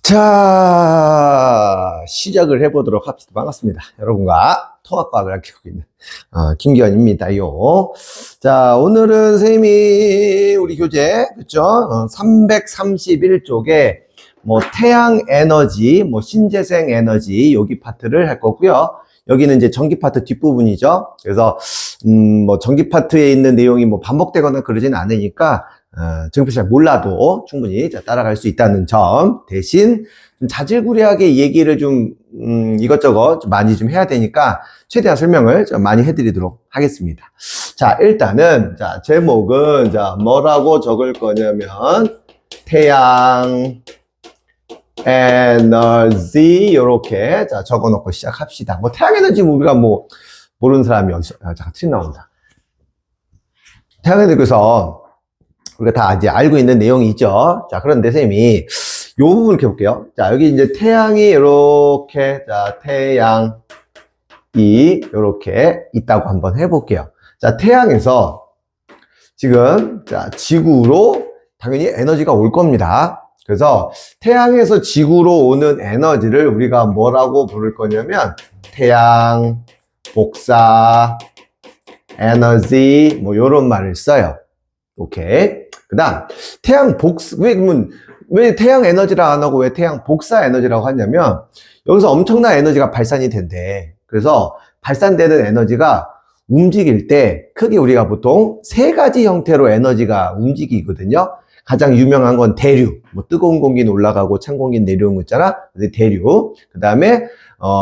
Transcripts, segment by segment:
자, 시작을 해보도록 합시다. 반갑습니다. 여러분과 통합과학을 가르치고 있는 김기현입니다요. 자, 오늘은 선생님이 우리 교재 그죠? 331쪽에 뭐 태양 에너지, 뭐 신재생 에너지 여기 파트를 할 거고요. 여기는 이제 전기 파트 뒷부분이죠. 그래서 뭐 전기 파트에 있는 내용이 뭐 반복되거나 그러진 않으니까 전기 파트 잘 몰라도 충분히 따라갈 수 있다는 점, 대신 좀 자질구레하게 얘기를 좀 이것저것 좀 많이 좀 해야 되니까 최대한 설명을 좀 많이 해드리도록 하겠습니다. 자, 일단은 자 제목은 자 뭐라고 적을 거냐면 태양 에너지 이렇게 자 적어놓고 시작합시다. 뭐 태양 에너지 우리가 뭐 모르는 사람이 어디서 잠깐 틀 나온다. 태양 에너지에서 우리가 다 이제 알고 있는 내용이 있죠. 자, 그런데 선생님이 요 부분 이렇게 볼게요. 자, 여기 이제 태양이 이렇게 자 태양이 이렇게 있다고 한번 해볼게요. 자, 태양에서 지금 자 지구로 당연히 에너지가 올 겁니다. 그래서 태양에서 지구로 오는 에너지를 우리가 뭐라고 부를 거냐면 태양 복사 에너지 뭐 요런 말을 써요. 오케이. 그다음 태양 복사 왜 태양 에너지라 안 하고 왜 태양 복사 에너지라고 하냐면 여기서 엄청난 에너지가 발산이 된대. 그래서 발산되는 에너지가 움직일 때 크게 우리가 보통 세 가지 형태로 에너지가 움직이거든요. 가장 유명한 건 대류, 뭐 뜨거운 공기는 올라가고 찬 공기는 내려오는 거 있잖아. 대류. 그 다음에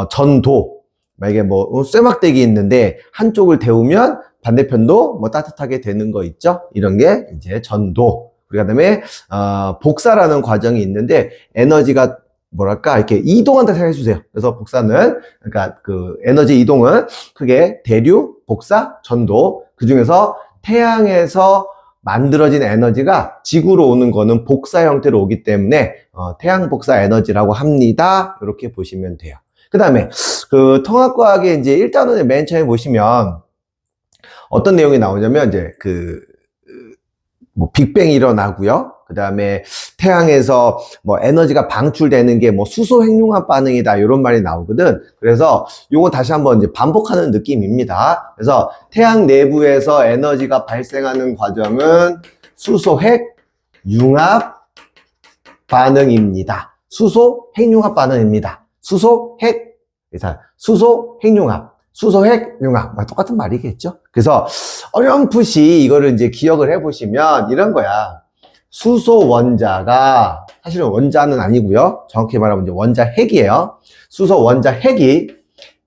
전도. 만약에 뭐 쇠막대기 있는데 한쪽을 데우면 반대편도 뭐 따뜻하게 되는 거 있죠. 이런 게 이제 전도. 그 다음에 복사라는 과정이 있는데 에너지가 뭐랄까 이렇게 이동한다 생각해 주세요. 그래서 복사는 그러니까 그 에너지 이동은 크게 대류, 복사, 전도. 그 중에서 태양에서 만들어진 에너지가 지구로 오는 거는 복사 형태로 오기 때문에 태양 복사 에너지라고 합니다. 이렇게 보시면 돼요. 그 다음에 그 통합과학의 이제 1단원에 맨 처음에 보시면 어떤 내용이 나오냐면 이제 뭐 빅뱅이 일어나고요. 그 다음에 태양에서 뭐 에너지가 방출되는 게 뭐 수소 핵융합 반응이다 이런 말이 나오거든. 그래서 요거 다시 한번 이제 반복하는 느낌입니다. 그래서 태양 내부에서 에너지가 발생하는 과정은 수소 핵융합 반응입니다. 수소 핵융합 반응입니다. 수소 핵융합. 수소 핵융합. 똑같은 말이겠죠? 그래서 어렴풋이 이거를 이제 기억을 해보시면 이런 거야. 수소 원자가, 사실은 원자는 아니고요. 정확히 말하면 이제 원자 핵이에요. 수소 원자 핵이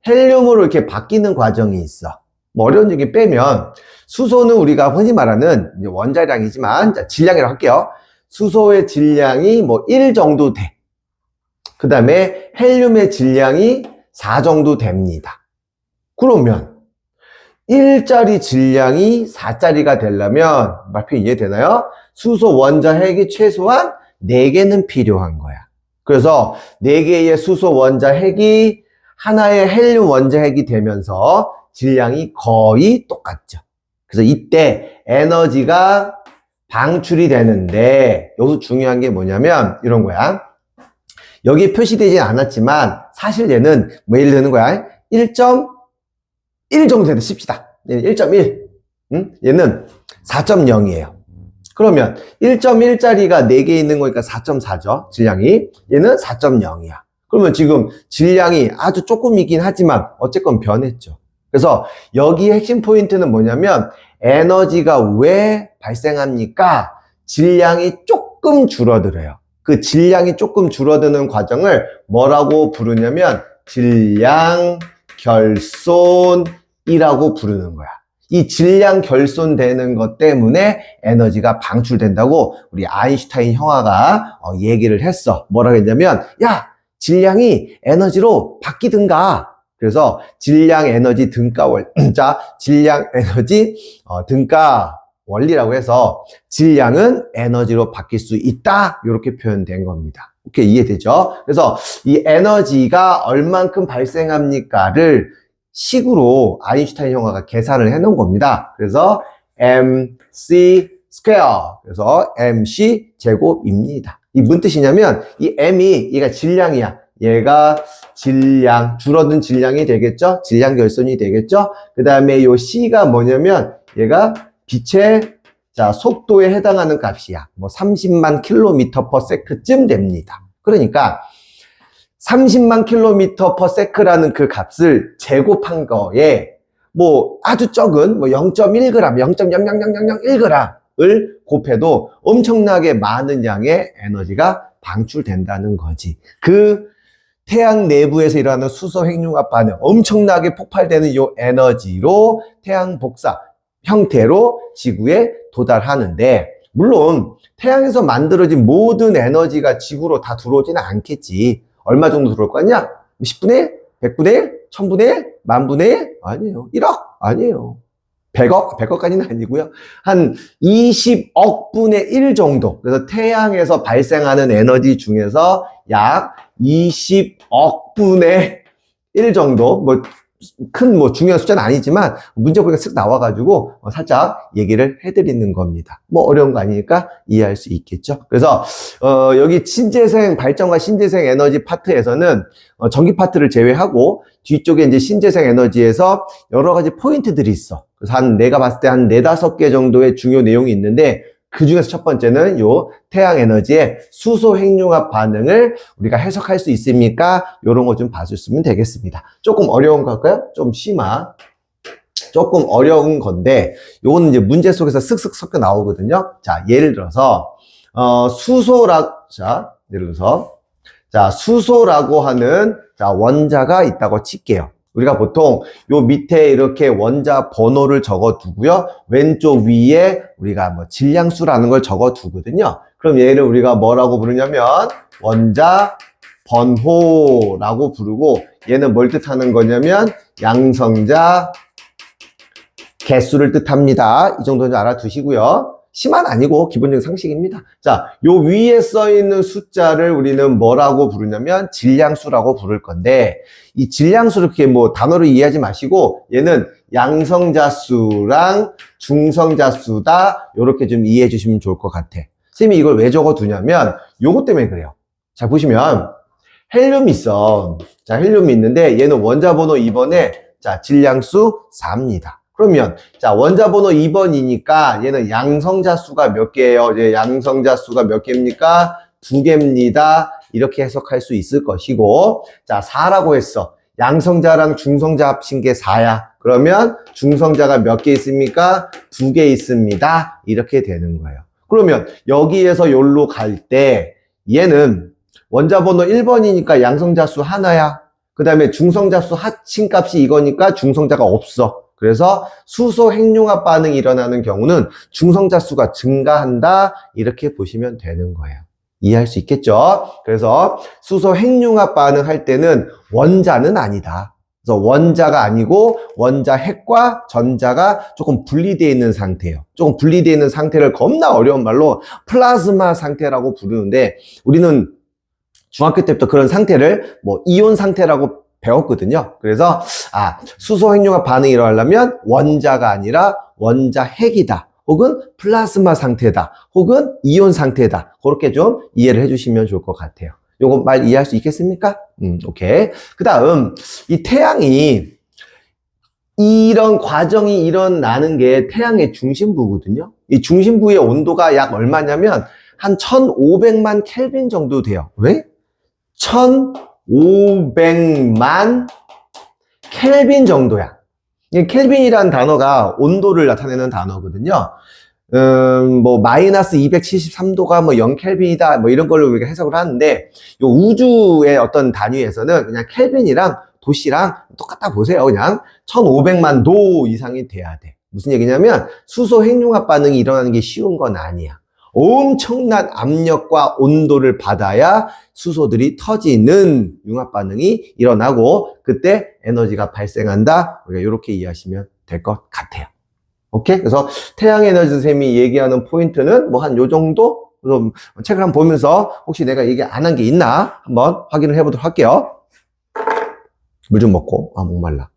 헬륨으로 이렇게 바뀌는 과정이 있어. 뭐 어려운 얘기 빼면 수소는 우리가 흔히 말하는 이제 원자량이지만, 자, 질량이라고 할게요. 수소의 질량이 뭐 1 정도 돼. 그 다음에 헬륨의 질량이 4 정도 됩니다. 그러면 1짜리 질량이 4짜리가 되려면 말표 이해되나요? 수소 원자 핵이 최소한 4개는 필요한 거야. 그래서 4개의 수소 원자 핵이 하나의 헬륨 원자 핵이 되면서 질량이 거의 똑같죠. 그래서 이때 에너지가 방출이 되는데 여기서 중요한 게 뭐냐면 이런 거야. 여기 표시되지 않았지만 사실 얘는 뭐 예를 드는 거야. 1.1 정도 된다 칩시다. 얘는 1.1. 얘는 4.0이에요. 그러면 1.1짜리가 4개 있는 거니까 4.4죠. 질량이. 얘는 4.0이야. 그러면 지금 질량이 아주 조금이긴 하지만 어쨌건 변했죠. 그래서 여기 핵심 포인트는 뭐냐면 에너지가 왜 발생합니까? 질량이 조금 줄어들어요. 그 질량이 조금 줄어드는 과정을 뭐라고 부르냐면 질량 결손이라고 부르는 거야. 이 질량 결손되는 것 때문에 에너지가 방출된다고 우리 아인슈타인 형아가 얘기를 했어. 뭐라고 했냐면 야, 질량이 에너지로 바뀌든가. 그래서 질량 에너지 등가 자, 질량 에너지 등가 원리라고 해서 질량은 에너지로 바뀔 수 있다. 이렇게 표현된 겁니다. 오케이, 이해되죠? 그래서 이 에너지가 얼만큼 발생합니까를 식으로 아인슈타인 형아가 계산을 해 놓은 겁니다. 그래서 mc 스퀘어, 그래서 mc 제곱입니다. 이 뭔 뜻이냐면 이 M이 얘가 질량이야. 얘가 질량, 줄어든 질량이 되겠죠? 질량 결손이 되겠죠? 그 다음에 요 C가 뭐냐면 얘가 빛의 자, 속도에 해당하는 값이야. 뭐 30만 킬로미터 퍼 세크쯤 됩니다. 그러니까 30만 킬로미터 퍼 세크라는 그 값을 제곱한 거에 뭐 아주 적은 뭐 0.1g, 0.00001g을 곱해도 엄청나게 많은 양의 에너지가 방출된다는 거지. 그 태양 내부에서 일어나는 수소 핵융합 반응, 엄청나게 폭발되는 이 에너지로 태양 복사 형태로 지구에 도달하는데, 물론 태양에서 만들어진 모든 에너지가 지구로 다 들어오지는 않겠지. 얼마 정도 들어올 거 아니야? 10분의 1? 100분의 1? 1000분의 1? 만분의 1? 아니에요. 1억? 아니에요. 100억? 100억까지는 아니고요. 한 20억 분의 1 정도. 그래서 태양에서 발생하는 에너지 중에서 약 20억 분의 1 정도, 뭐 큰 뭐 중요한 숫자는 아니지만 문제 보니까 쓱 나와가지고 살짝 얘기를 해드리는 겁니다. 뭐 어려운 거 아니니까 이해할 수 있겠죠. 그래서 여기 신재생 발전과 신재생 에너지 파트에서는 전기 파트를 제외하고 뒤쪽에 이제 신재생 에너지에서 여러 가지 포인트들이 있어. 그래서 내가 봤을 때 한 4-5개 정도의 중요 내용이 있는데, 그 중에서 첫 번째는 요 태양 에너지의 수소 핵융합 반응을 우리가 해석할 수 있습니까? 요런 거 좀 봐줬으면 되겠습니다. 조금 어려운 걸까요? 좀 조금 어려운 건데, 요거는 이제 문제 속에서 슥슥 섞여 나오거든요. 자, 예를 들어서 수소라고 하는 원자가 있다고 칠게요. 우리가 보통 요 밑에 이렇게 원자 번호를 적어 두고요. 왼쪽 위에 우리가 뭐 질량수라는 걸 적어 두거든요. 그럼 얘를 우리가 뭐라고 부르냐면 원자 번호라고 부르고, 얘는 뭘 뜻하는 거냐면 양성자 개수를 뜻합니다. 이 정도는 알아두시고요. 심한 아니고 기본적인 상식입니다. 자, 요 위에 써 있는 숫자를 우리는 뭐라고 부르냐면 질량수라고 부를 건데, 이 질량수를 그렇게 뭐 단어로 이해하지 마시고 얘는 양성자수랑 중성자수다, 요렇게 좀 이해해 주시면 좋을 것 같아. 선생님이 이걸 왜 적어 두냐면 요것 때문에 그래요. 자, 보시면 헬륨이 있어. 자, 헬륨이 있는데 얘는 원자 번호 2번에 자, 질량수 4입니다. 그러면 자, 원자 번호 2번이니까 얘는 양성자 수가 몇 개예요? 이제 양성자 수가 몇 개입니까? 2개입니다. 이렇게 해석할 수 있을 것이고, 자, 4라고 했어. 양성자랑 중성자 합친 게 4야. 그러면 중성자가 몇 개 있습니까? 2개 있습니다. 이렇게 되는 거예요. 그러면 여기에서 여기로 갈 때 얘는 원자 번호 1번이니까 양성자 수 하나야. 그 다음에 중성자 수 합친 값이 이거니까 중성자가 없어. 그래서 수소 핵융합 반응이 일어나는 경우는 중성자 수가 증가한다, 이렇게 보시면 되는 거예요. 이해할 수 있겠죠? 그래서 수소 핵융합 반응할 때는 원자는 아니다. 그래서 원자가 아니고 원자 핵과 전자가 조금 분리되어 있는 상태예요. 조금 분리되어 있는 상태를 겁나 어려운 말로 플라즈마 상태라고 부르는데, 우리는 중학교 때부터 그런 상태를 뭐 이온 상태라고 배웠거든요. 그래서 수소 핵융합 반응이 일어나려면 원자가 아니라 원자 핵이다, 혹은 플라즈마 상태다, 혹은 이온 상태다, 그렇게 좀 이해를 해주시면 좋을 것 같아요. 요거 말 이해할 수 있겠습니까? 오케이. 그 다음, 이 태양이 이런 과정이 일어나는 게 태양의 중심부거든요. 이 중심부의 온도가 약 얼마냐면 한 1500만 켈빈 정도 돼요. 왜? 1500만 켈빈 정도야. 켈빈이라는 단어가 온도를 나타내는 단어거든요. 뭐 마이너스 273도가 뭐 0켈빈이다, 뭐 이런 걸로 우리가 해석을 하는데, 요 우주의 어떤 단위에서는 그냥 켈빈이랑 도시랑 똑같다 보세요. 그냥 1500만 도 이상이 돼야 돼. 무슨 얘기냐면 수소 핵융합 반응이 일어나는 게 쉬운 건 아니야. 엄청난 압력과 온도를 받아야 수소들이 터지는 융합 반응이 일어나고, 그때 에너지가 발생한다. 우리가 이렇게 이해하시면 될 것 같아요. 오케이? 그래서 태양 에너지 선생님이 얘기하는 포인트는 뭐 한 요 정도? 그래서 책을 한번 보면서 혹시 내가 얘기 안 한 게 있나 한번 확인을 해보도록 할게요. 물 좀 먹고, 목말라.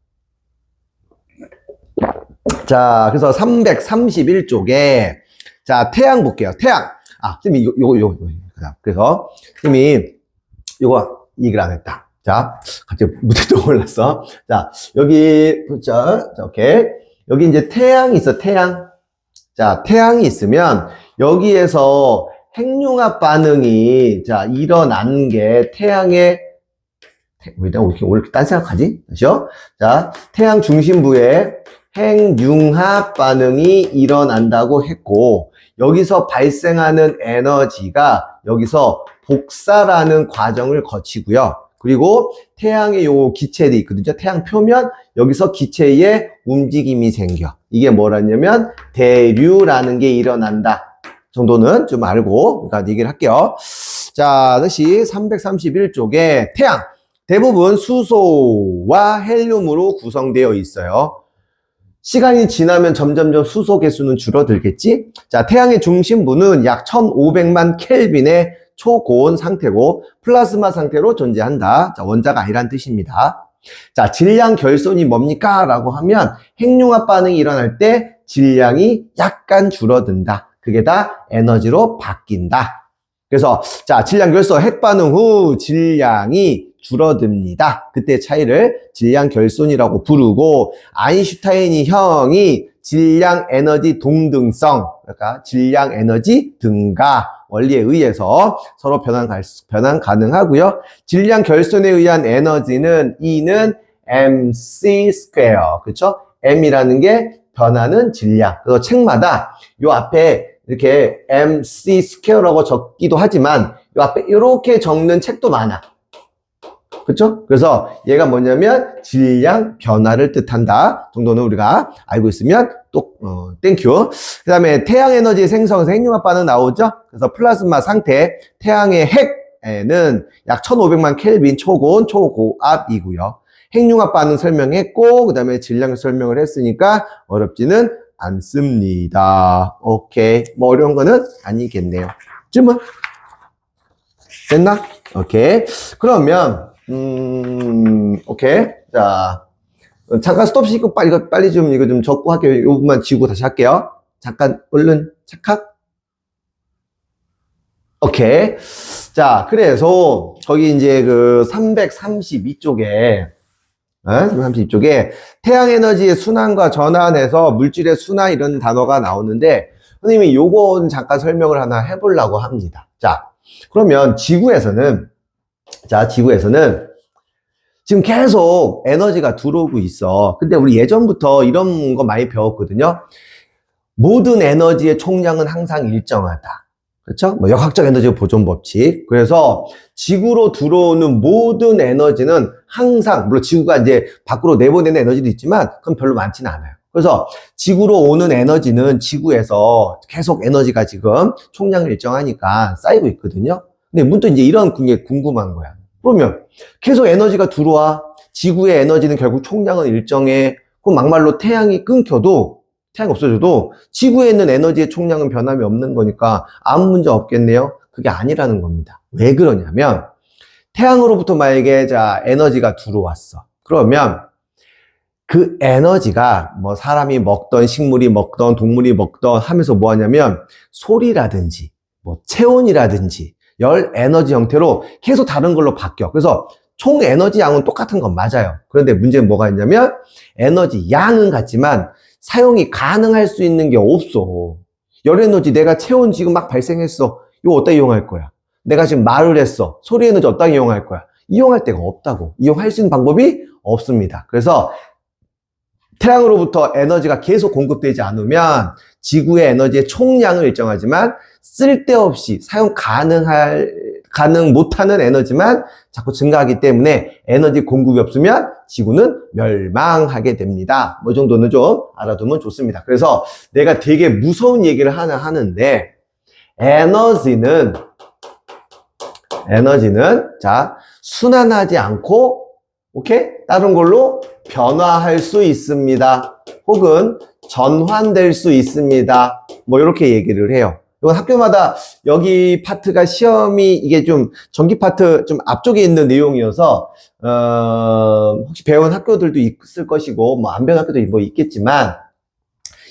자, 그래서 331쪽에 자, 태양 볼게요. 태양. 선생님, 요거. 그래서 이미 이거 얘기를 안 했다. 자, 갑자기 무대 떠올랐어. 자, 여기 자, 오케이. 여기 이제 태양이 있어, 태양. 자, 태양이 있으면 여기에서 핵융합 반응이 자 일어난 게 태양의 왜 이렇게 딴 생각하지? 다시요. 자, 태양 중심부에 핵융합 반응이 일어난다고 했고 여기서 발생하는 에너지가 여기서 복사라는 과정을 거치고요. 그리고 태양의 요 기체들이 있거든요. 태양 표면 여기서 기체의 움직임이 생겨. 이게 뭐라냐면 대류라는 게 일어난다. 정도는 좀 알고 그러니까 얘기를 할게요. 자, 다시 331쪽에 태양 대부분 수소와 헬륨으로 구성되어 있어요. 시간이 지나면 점점점 수소 개수는 줄어들겠지? 자, 태양의 중심부는 약 1500만 켈빈의 초고온 상태고 플라즈마 상태로 존재한다. 자, 원자가 아니란 뜻입니다. 자, 질량 결손이 뭡니까? 라고 하면 핵융합 반응이 일어날 때 질량이 약간 줄어든다. 그게 다 에너지로 바뀐다. 그래서 자, 질량 결손 핵반응 후 질량이 줄어듭니다. 그때 차이를 질량 결손이라고 부르고 아인슈타인이 형이 질량 에너지 동등성 그러니까 질량 에너지 등가 원리에 의해서 서로 변환 가능하고요. 질량 결손에 의한 에너지는 E는 mc 스퀘어 그렇죠? m이라는 게 변하는 질량. 그래서 책마다 요 앞에 이렇게 mc 스퀘어라고 적기도 하지만 요 앞에 이렇게 적는 책도 많아. 그렇죠? 그래서 얘가 뭐냐면 질량 변화를 뜻한다 정도는 우리가 알고 있으면 또 땡큐. 그 다음에 태양 에너지 생성에서 핵융합 반응 나오죠? 그래서 플라즈마 상태 태양의 핵에는 약 1500만 켈빈 초고온 초고압이고요. 핵융합 반응 설명했고 그 다음에 질량 설명을 했으니까 어렵지는 않습니다. 오케이. 뭐 어려운 거는 아니겠네요. 질문? 됐나? 오케이. 그러면 오케이. 자, 잠깐 스톱 시키고 빨리 좀 이거 좀 적고 할게요. 이 부분만 지우고 다시 할게요. 잠깐, 얼른 착각. 오케이. 자, 그래서 거기 이제 그 332쪽에 332쪽에 태양 에너지의 순환과 전환에서 물질의 순환 이런 단어가 나오는데 선생님이 요건 잠깐 설명을 하나 해보려고 합니다. 자, 그러면 지구에서는 지금 계속 에너지가 들어오고 있어. 근데 우리 예전부터 이런 거 많이 배웠거든요. 모든 에너지의 총량은 항상 일정하다. 그렇죠? 뭐 역학적 에너지 보존 법칙. 그래서 지구로 들어오는 모든 에너지는 항상 물론 지구가 이제 밖으로 내보내는 에너지도 있지만 그건 별로 많지는 않아요. 그래서 지구로 오는 에너지는 지구에서 계속 에너지가 지금 총량을 일정하니까 쌓이고 있거든요. 근데 문득 이제 이런 게 궁금한 거야. 그러면 계속 에너지가 들어와. 지구의 에너지는 결국 총량은 일정해. 그럼 막말로 태양이 끊겨도 태양이 없어져도 지구에 있는 에너지의 총량은 변함이 없는 거니까 아무 문제 없겠네요. 그게 아니라는 겁니다. 왜 그러냐면 태양으로부터 만약에 자 에너지가 들어왔어. 그러면 그 에너지가 뭐 사람이 먹던 식물이 먹던 동물이 먹던 하면서 뭐 하냐면 소리라든지 뭐 체온이라든지 열 에너지 형태로 계속 다른 걸로 바뀌어. 그래서 총 에너지 양은 똑같은 건 맞아요. 그런데 문제는 뭐가 있냐면 에너지 양은 같지만 사용이 가능할 수 있는 게 없어. 열 에너지 내가 체온 지금 막 발생했어. 이거 어디다 이용할 거야? 내가 지금 말을 했어. 소리 에너지 어디다 이용할 거야? 이용할 데가 없다고. 이용할 수 있는 방법이 없습니다. 그래서 태양으로부터 에너지가 계속 공급되지 않으면 지구의 에너지의 총량은 일정하지만 쓸데없이 사용 가능 못하는 에너지만 자꾸 증가하기 때문에 에너지 공급이 없으면 지구는 멸망하게 됩니다. 뭐 정도는 좀 알아두면 좋습니다. 그래서 내가 되게 무서운 얘기를 하나 하는데 에너지는 자 순환하지 않고 오케이? 다른 걸로 변화할 수 있습니다. 혹은 전환될 수 있습니다. 뭐 이렇게 얘기를 해요. 이건 학교마다 여기 파트가 시험이 이게 좀 전기 파트 좀 앞쪽에 있는 내용이어서 혹시 배운 학교들도 있을 것이고 뭐 안 배운 학교도 뭐 있겠지만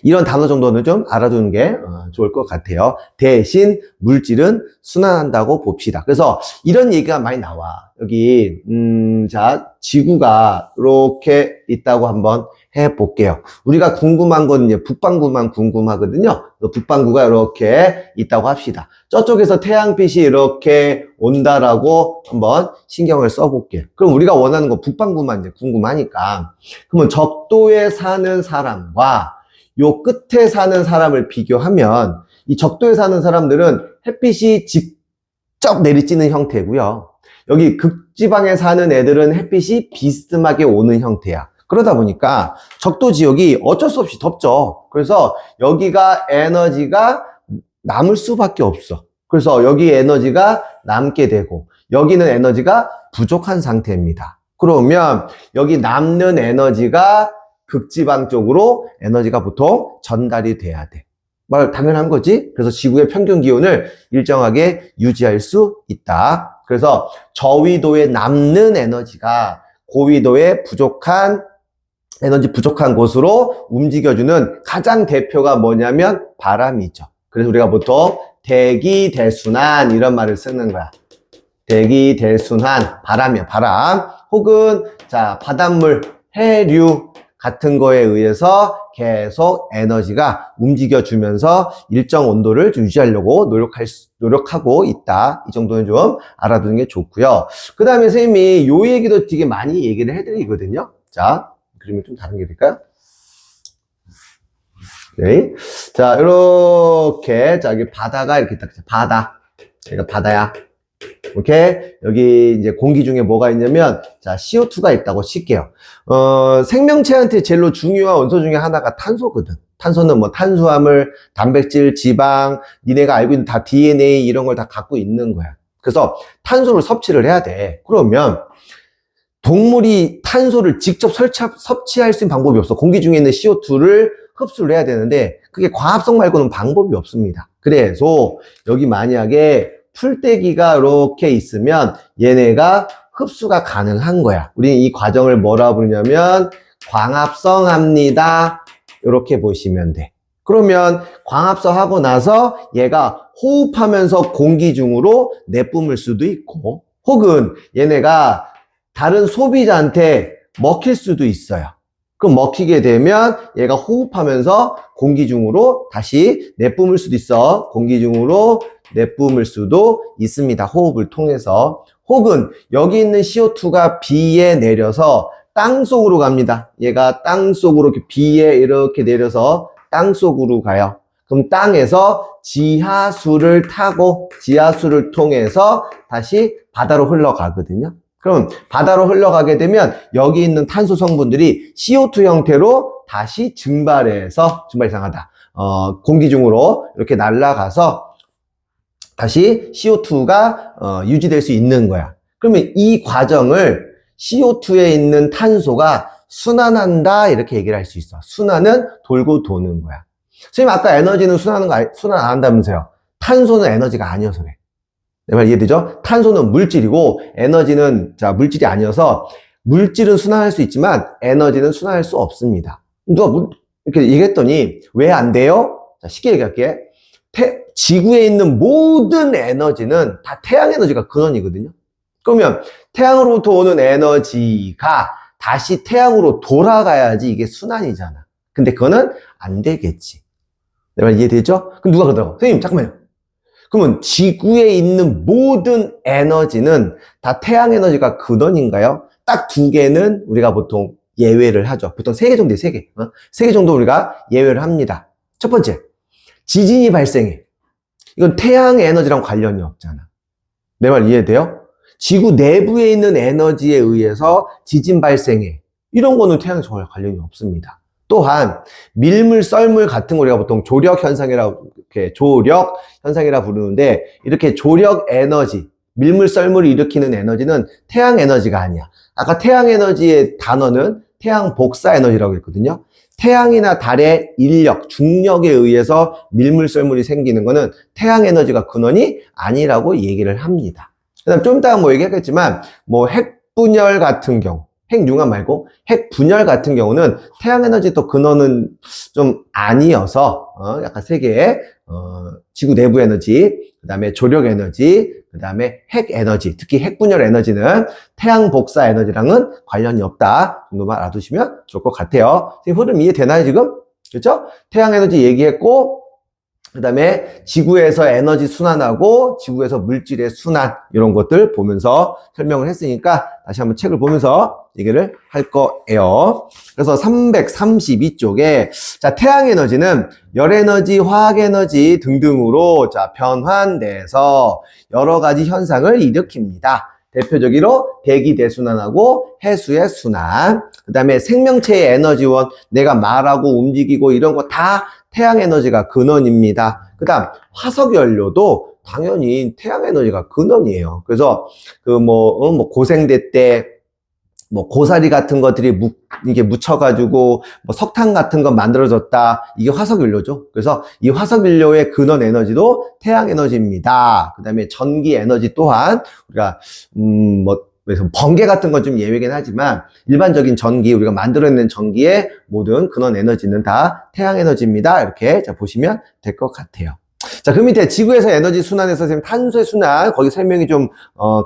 이런 단어 정도는 좀 알아두는 게 좋을 것 같아요. 대신 물질은 순환한다고 봅시다. 그래서 이런 얘기가 많이 나와. 여기 자, 지구가 이렇게 있다고 한번 해볼게요. 우리가 궁금한 건 이제 북반구만 궁금하거든요. 북반구가 이렇게 있다고 합시다. 저쪽에서 태양빛이 이렇게 온다라고 한번 신경을 써볼게요. 그럼 우리가 원하는 건 북반구만 이제 궁금하니까. 그러면 적도에 사는 사람과 요 끝에 사는 사람을 비교하면 이 적도에 사는 사람들은 햇빛이 직접 내리쬐는 형태고요. 여기 극지방에 사는 애들은 햇빛이 비스듬하게 오는 형태야. 그러다 보니까 적도 지역이 어쩔 수 없이 덥죠. 그래서 여기가 에너지가 남을 수밖에 없어. 그래서 여기 에너지가 남게 되고 여기는 에너지가 부족한 상태입니다. 그러면 여기 남는 에너지가 극지방 쪽으로 에너지가 보통 전달이 돼야 돼. 말 당연한 거지. 그래서 지구의 평균 기온을 일정하게 유지할 수 있다. 그래서 저위도에 남는 에너지가 고위도에 에너지 부족한 곳으로 움직여주는 가장 대표가 뭐냐면 바람이죠. 그래서 우리가 보통 대기대순환 이런 말을 쓰는 거야. 대기대순환, 바람이야, 바람. 혹은 자, 바닷물, 해류 같은 거에 의해서 계속 에너지가 움직여주면서 일정 온도를 유지하려고 노력하고 있다. 이 정도는 좀 알아두는 게 좋고요. 그 다음에 선생님이 요 얘기도 되게 많이 얘기를 해드리거든요. 자, 그림이 좀 다른 게 될까요? 네. 자, 이렇게, 자, 여기 바다가 이렇게 딱, 바다. 여기가 바다야. 오케이? 여기 이제 공기 중에 뭐가 있냐면, 자, CO2가 있다고 칠게요. 생명체한테 제일 중요한 원소 중에 하나가 탄소거든. 탄소는 뭐 탄수화물, 단백질, 지방, 니네가 알고 있는 다 DNA 이런 걸 다 갖고 있는 거야. 그래서 탄소를 섭취를 해야 돼. 그러면, 동물이 탄소를 직접 섭취할 수 있는 방법이 없어. 공기 중에 있는 CO2를 흡수를 해야 되는데 그게 과합성 말고는 방법이 없습니다. 그래서 여기 만약에 풀떼기가 이렇게 있으면 얘네가 흡수가 가능한 거야. 우리는 이 과정을 뭐라 부르냐면 광합성합니다. 이렇게 보시면 돼. 그러면 광합성하고 나서 얘가 호흡하면서 공기 중으로 내뿜을 수도 있고 혹은 얘네가 다른 소비자한테 먹힐 수도 있어요. 그럼 먹히게 되면 얘가 호흡하면서 공기 중으로 다시 내뿜을 수도 있어. 공기 중으로 내뿜을 수도 있습니다. 호흡을 통해서. 혹은 여기 있는 CO2가 비에 내려서 땅 속으로 갑니다. 얘가 땅 속으로 이렇게 비에 이렇게 내려서 땅 속으로 가요. 그럼 땅에서 지하수를 타고 지하수를 통해서 다시 바다로 흘러가거든요. 그럼 바다로 흘러가게 되면 여기 있는 탄소 성분들이 CO2 형태로 다시 증발해서 증발 이상하다. 공기 중으로 이렇게 날아가서 다시 CO2가 유지될 수 있는 거야. 그러면 이 과정을 CO2에 있는 탄소가 순환한다 이렇게 얘기를 할 수 있어. 순환은 돌고 도는 거야. 선생님 아까 에너지는 순환 안 한다면서요. 탄소는 에너지가 아니어서 그래. 내 말 이해되죠? 탄소는 물질이고 에너지는 자 물질이 아니어서 물질은 순환할 수 있지만 에너지는 순환할 수 없습니다. 누가 이렇게 얘기했더니 왜 안 돼요? 자, 쉽게 얘기할게. 지구에 있는 모든 에너지는 다 태양 에너지가 근원이거든요. 그러면 태양으로부터 오는 에너지가 다시 태양으로 돌아가야지 이게 순환이잖아. 근데 그거는 안 되겠지. 내 말 이해되죠? 그럼 누가 그러더라고? 선생님 잠깐만요. 그러면 지구에 있는 모든 에너지는 다 태양 에너지가 근원인가요? 딱 두 개는 우리가 보통 예외를 하죠. 보통 3개 정도, 3개. 3개 정도 우리가 예외를 합니다. 첫 번째, 지진이 발생해. 이건 태양 에너지랑 관련이 없잖아. 내 말 이해돼요? 지구 내부에 있는 에너지에 의해서 지진 발생해. 이런 거는 태양에 전혀 관련이 없습니다. 또한 밀물, 썰물 같은 거 우리가 보통 조력 현상이라고 이렇게 조력 현상이라 부르는데 이렇게 조력 에너지, 밀물, 썰물을 일으키는 에너지는 태양 에너지가 아니야. 아까 태양 에너지의 단어는 태양 복사 에너지라고 했거든요. 태양이나 달의 인력, 중력에 의해서 밀물, 썰물이 생기는 거는 태양 에너지가 근원이 아니라고 얘기를 합니다. 그다음 좀 이따가 뭐 얘기하겠지만 뭐 핵분열 같은 경우 핵융합 말고 핵분열 같은 경우는 태양 에너지 또 근원은 좀 아니어서 약간 세 개의 지구 내부 에너지, 그 다음에 조력 에너지, 그 다음에 핵 에너지, 특히 핵분열 에너지는 태양 복사 에너지랑은 관련이 없다 정도만 알아두시면 좋을 것 같아요. 지금 흐름 이해되나요 지금? 그렇죠? 태양 에너지 얘기했고, 그 다음에 지구에서 에너지 순환하고 지구에서 물질의 순환 이런 것들 보면서 설명을 했으니까 다시 한번 책을 보면서 얘기를 할 거예요. 그래서 332쪽에 자, 태양 에너지는 열 에너지, 화학 에너지 등등으로 자, 변환돼서 여러 가지 현상을 일으킵니다. 대표적으로 대기 대순환하고 해수의 순환, 그 다음에 생명체의 에너지원, 내가 말하고 움직이고 이런 거 다 태양 에너지가 근원입니다. 그 다음 화석 연료도 당연히 태양 에너지가 근원이에요. 그래서 그 고생대 때 고사리 같은 것들이 이게 묻혀가지고 석탄 같은 거 만들어졌다. 이게 화석 연료죠. 그래서 이 화석 연료의 근원 에너지도 태양 에너지입니다. 그 다음에 전기 에너지 또한 우리가 그래서 번개 같은 건 좀 예외긴 하지만 일반적인 전기, 우리가 만들어낸 전기의 모든 근원 에너지는 다 태양 에너지입니다. 이렇게 자, 보시면 될 것 같아요. 자, 그 밑에 지구에서 에너지 순환에서 탄소의 순환, 거기 설명이 좀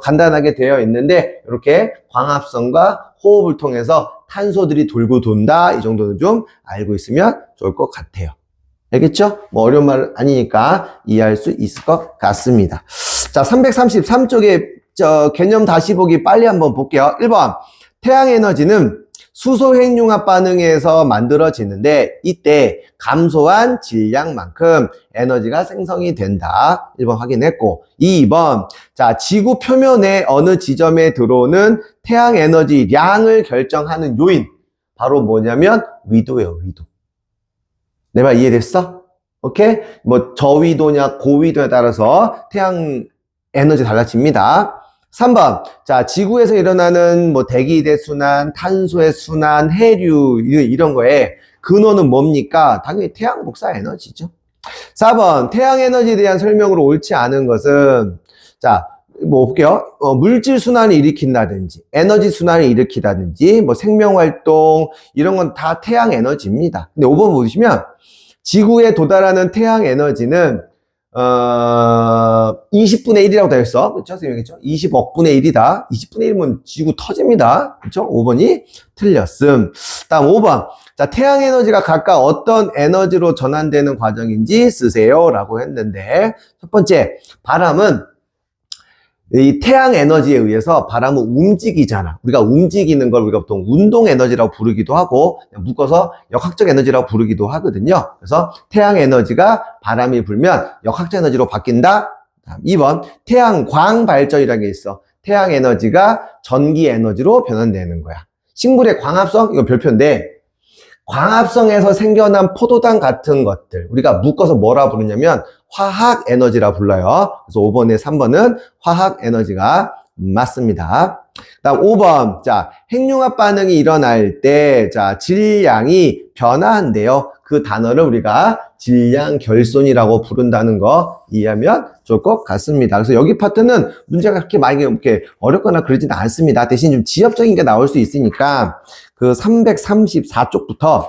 간단하게 되어 있는데 이렇게 광합성과 호흡을 통해서 탄소들이 돌고 돈다. 이 정도는 좀 알고 있으면 좋을 것 같아요. 알겠죠? 어려운 말 아니니까 이해할 수 있을 것 같습니다. 자, 333쪽에 개념 다시 보기 빨리 한번 볼게요. 1번, 태양 에너지는 수소 핵융합 반응에서 만들어지는데 이때 감소한 질량만큼 에너지가 생성이 된다. 1번 확인했고, 2번, 자, 지구 표면의 어느 지점에 들어오는 태양 에너지 량을 결정하는 요인, 바로 뭐냐면 위도예요, 위도. 내 말 이해됐어? 오케이? 저위도냐 고위도에 따라서 태양 에너지 달라집니다. 3번, 자, 지구에서 일어나는 대기 대순환, 탄소의 순환, 해류 이런 거에 근원은 뭡니까? 당연히 태양 복사 에너지죠. 4번, 태양 에너지에 대한 설명으로 옳지 않은 것은 자, 볼게요. 물질 순환을 일으킨다든지, 에너지 순환을 일으키다든지, 생명 활동 이런 건 다 태양 에너지입니다. 근데 5번 보시면 지구에 도달하는 태양 에너지는 20분의 1이라고 되어 있어. 그렇죠? 선생님이겠죠? 20억 분의 1이다. 20분의 1이면 지구 터집니다. 그렇죠? 5번이 틀렸음. 다음 5번. 자, 태양 에너지가 각각 어떤 에너지로 전환되는 과정인지 쓰세요. 라고 했는데, 첫 번째, 바람은 이 태양 에너지에 의해서 바람은 움직이잖아. 우리가 움직이는 걸 우리가 보통 운동 에너지라고 부르기도 하고 묶어서 역학적 에너지라고 부르기도 하거든요. 그래서 태양 에너지가 바람이 불면 역학적 에너지로 바뀐다. 2번 태양광 발전이라는 게 있어. 태양 에너지가 전기 에너지로 변환되는 거야. 식물의 광합성, 이거 별표인데 광합성에서 생겨난 포도당 같은 것들 우리가 묶어서 뭐라 부르냐면 화학 에너지라 불러요. 그래서 5번에 3번은 화학 에너지가 맞습니다. 다음 5번. 자, 핵융합 반응이 일어날 때 자, 질량이 변화한대요. 그 단어를 우리가 질량 결손이라고 부른다는 거 이해하면 좋을 것 같습니다. 그래서 여기 파트는 문제가 그렇게 많이 이렇게 어렵거나 그러지는 않습니다. 대신 좀 지엽적인 게 나올 수 있으니까 그 334쪽부터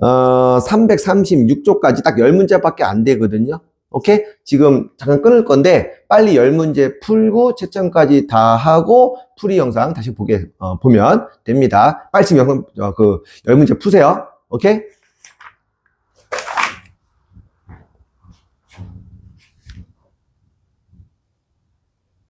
336쪽까지 딱 10문제밖에 안 되거든요. 오케이? 지금 잠깐 끊을 건데 빨리 10문제 풀고 채점까지 다 하고 풀이 영상 다시 보면 됩니다. 빨리 지금 10문제 푸세요. 오케이?